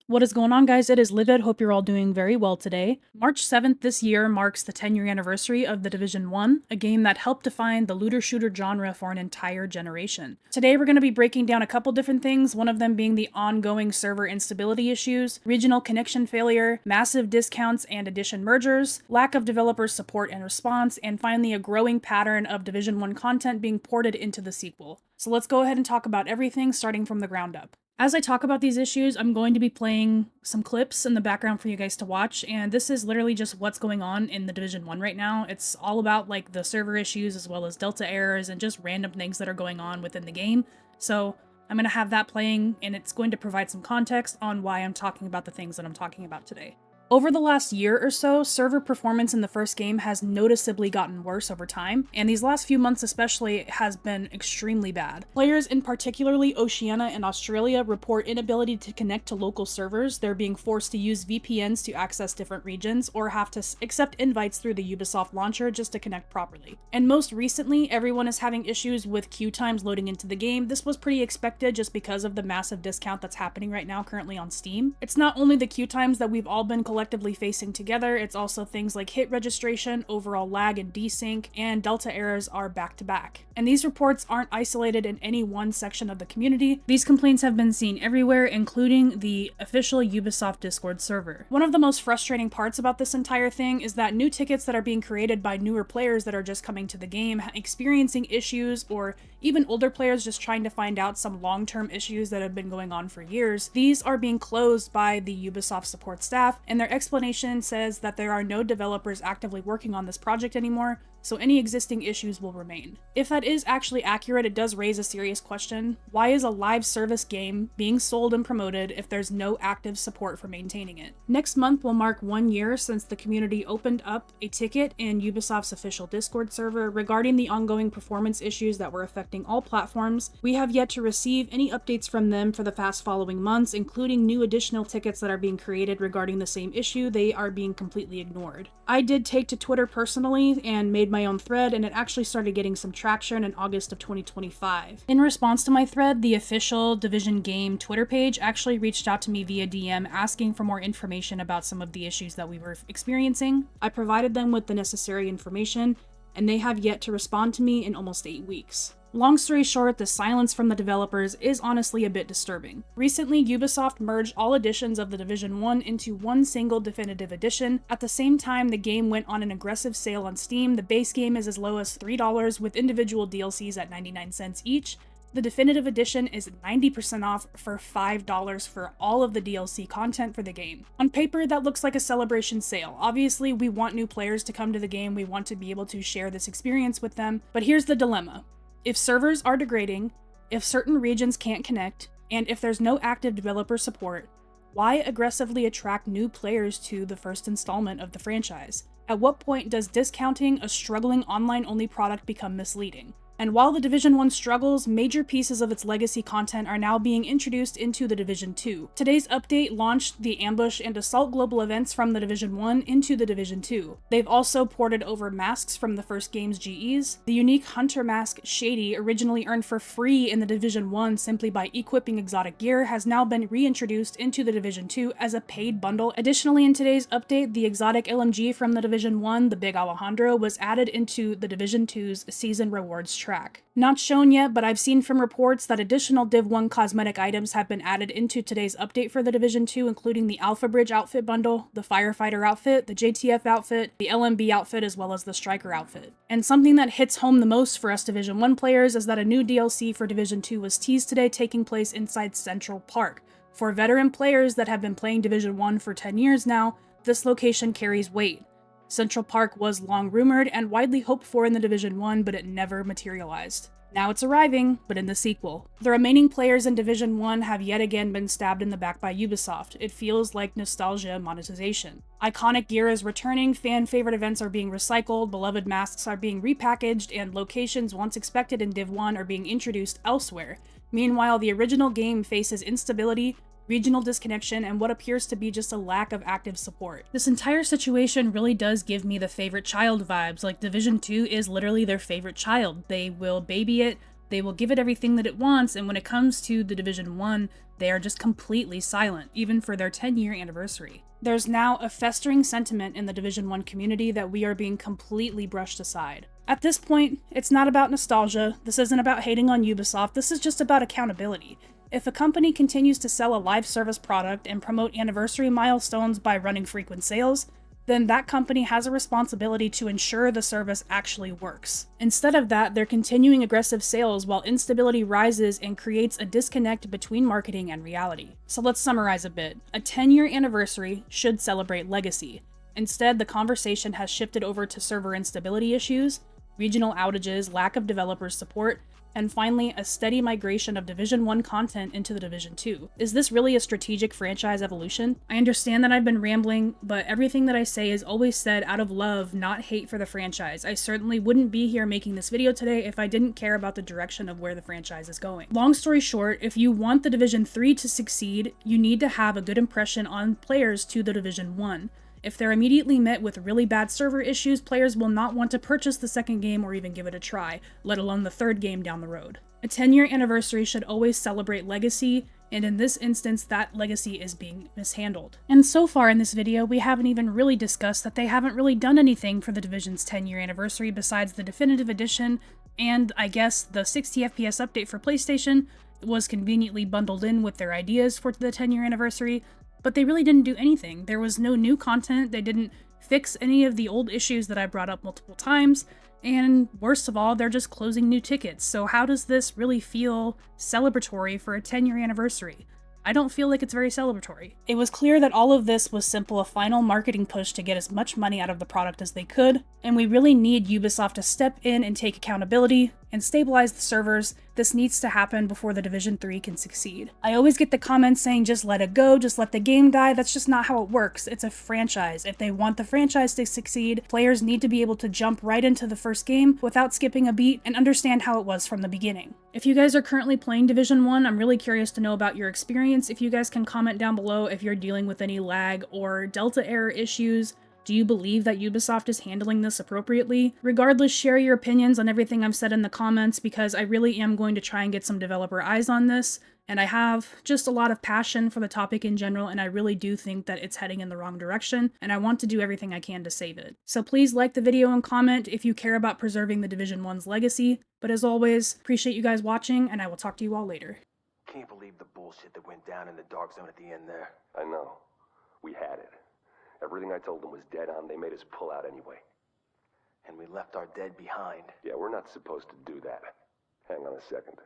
What is going on, guys? It is Livid. Hope you're all doing very well today. March 7th this year marks the 10-year anniversary of The Division 1, a game that helped define the looter-shooter genre for an entire generation. Today we're going to be breaking down a couple different things, one of them being the ongoing server instability issues, regional connection failure, massive discounts and edition mergers, lack of developer support and response, and finally a growing pattern of Division 1 content being ported into the sequel. So let's go ahead and talk about everything starting from the ground up. As I talk about these issues, I'm going to be playing some clips in the background for you guys to watch, and this is literally just what's going on in the Division 1 right now. It's all about like the server issues as well as delta errors and just random things that are going on within the game. So I'm going to have that playing, and it's going to provide some context on why I'm talking about the things that I'm talking about today. Over the last year or so, server performance in the first game has noticeably gotten worse over time, and these last few months especially has been extremely bad. Players in particularly Oceania and Australia report inability to connect to local servers. They're being forced to use VPNs to access different regions or have to accept invites through the Ubisoft launcher just to connect properly. And most recently, everyone is having issues with queue times loading into the game. This was pretty expected just because of the massive discount that's happening right now currently on Steam. It's not only the queue times that we've all been collectively facing together, it's also things like hit registration, overall lag and desync, and delta errors are back to back. And these reports aren't isolated in any one section of the community. These complaints have been seen everywhere, including the official Ubisoft Discord server. One of the most frustrating parts about this entire thing is that new tickets that are being created by newer players that are just coming to the game, experiencing issues, or even older players just trying to find out some long-term issues that have been going on for years, these are being closed by the Ubisoft support staff, and their explanation says that there are no developers actively working on this project anymore, so any existing issues will remain. If that is actually accurate, it does raise a serious question. Why is a live service game being sold and promoted if there's no active support for maintaining it? Next month will mark 1 year since the community opened up a ticket in Ubisoft's official Discord server regarding the ongoing performance issues that were affecting all platforms. We have yet to receive any updates from them for the fast following months, including new additional tickets that are being created regarding the same issue. They are being completely ignored. I did take to Twitter personally and made my own thread, and it actually started getting some traction in August of 2025. In response to my thread, the official Division game Twitter page actually reached out to me via DM asking for more information about some of the issues that we were experiencing. I provided them with the necessary information, and they have yet to respond to me in almost 8 weeks. Long story short, the silence from the developers is honestly a bit disturbing. Recently, Ubisoft merged all editions of The Division 1 into one single definitive edition. At the same time, the game went on an aggressive sale on Steam. The base game is as low as $3 with individual DLCs at 99 cents each. The definitive edition is 90% off for $5 for all of the DLC content for the game. On paper, that looks like a celebration sale. Obviously, we want new players to come to the game. We want to be able to share this experience with them. But here's the dilemma. If servers are degrading, if certain regions can't connect, and if there's no active developer support, why aggressively attract new players to the first installment of the franchise? At what point does discounting a struggling online-only product become misleading? And while The Division 1 struggles, major pieces of its legacy content are now being introduced into The Division 2. Today's update launched the Ambush and Assault global events from The Division 1 into The Division 2. They've also ported over masks from the first game's GEs. The unique Hunter mask Shady, originally earned for free in The Division 1 simply by equipping exotic gear, has now been reintroduced into The Division 2 as a paid bundle. Additionally, in today's update, the exotic LMG from The Division 1, the Big Alejandro, was added into The Division 2's season rewards track. Not shown yet, but I've seen from reports that additional Div 1 cosmetic items have been added into today's update for the Division 2, including the Alpha Bridge outfit bundle, the Firefighter outfit, the JTF outfit, the LMB outfit, as well as the Striker outfit. And something that hits home the most for us Division 1 players is that a new DLC for Division 2 was teased today, taking place inside Central Park. For veteran players that have been playing Division 1 for 10 years now, this location carries weight. Central Park was long rumored and widely hoped for in the Division 1, but it never materialized. Now it's arriving, but in the sequel. The remaining players in Division 1 have yet again been stabbed in the back by Ubisoft. It feels like nostalgia monetization. Iconic gear is returning, fan-favorite events are being recycled, beloved masks are being repackaged, and locations once expected in Div 1 are being introduced elsewhere. Meanwhile, the original game faces instability, regional disconnection, and what appears to be just a lack of active support. This entire situation really does give me the favorite child vibes. Like, Division 2 is literally their favorite child. They will baby it, They will give it everything that it wants, and when it comes to The Division 1, they are just completely silent, even for their 10-year anniversary. There's now a festering sentiment in the Division 1 community that we are being completely brushed aside. At this point, it's not about nostalgia, this isn't about hating on Ubisoft, this is just about accountability. If a company continues to sell a live service product and promote anniversary milestones by running frequent sales, then that company has a responsibility to ensure the service actually works. Instead of that, they're continuing aggressive sales while instability rises and creates a disconnect between marketing and reality. So let's summarize a bit. A 10-year anniversary should celebrate legacy. Instead, the conversation has shifted over to server instability issues, regional outages, lack of developer support, and finally, a steady migration of Division 1 content into the Division 2. Is this really a strategic franchise evolution? I understand that I've been rambling, but everything that I say is always said out of love, not hate for the franchise. I certainly wouldn't be here making this video today if I didn't care about the direction of where the franchise is going. Long story short, if you want the Division 3 to succeed, you need to have a good impression on players to the Division 1. If they're immediately met with really bad server issues, players will not want to purchase the second game or even give it a try, let alone the third game down the road. A 10-year anniversary should always celebrate legacy, and in this instance, that legacy is being mishandled. And so far in this video, we haven't even really discussed that they haven't really done anything for the Division's 10-year anniversary besides the definitive edition, and I guess the 60 FPS update for PlayStation was conveniently bundled in with their ideas for the 10-year anniversary, but they really didn't do anything. There was no new content, they didn't fix any of the old issues that I brought up multiple times, and worst of all, they're just closing new tickets. So how does this really feel celebratory for a 10-year anniversary? I don't feel like it's very celebratory. It was clear that all of this was simply a final marketing push to get as much money out of the product as they could, and we really need Ubisoft to step in and take accountability and stabilize the servers. This needs to happen before the Division 3 can succeed. I always get the comments saying just let it go, just let the game die. That's just not how it works. It's a franchise. If they want the franchise to succeed, players need to be able to jump right into the first game without skipping a beat and understand how it was from the beginning. If you guys are currently playing Division 1, I'm really curious to know about your experience. If you guys can comment down below if you're dealing with any lag or delta error issues. Do you believe that Ubisoft is handling this appropriately? Regardless, share your opinions on everything I've said in the comments because I really am going to try and get some developer eyes on this, and I have just a lot of passion for the topic in general, and I really do think that it's heading in the wrong direction, and I want to do everything I can to save it. So please like the video and comment if you care about preserving the Division 1's legacy, but as always, appreciate you guys watching, and I will talk to you all later. Can't believe the bullshit that went down in the dark zone at the end there. I know. We had it. Everything I told them was dead on. They made us pull out anyway. And we left our dead behind. Yeah, we're not supposed to do that. Hang on a second.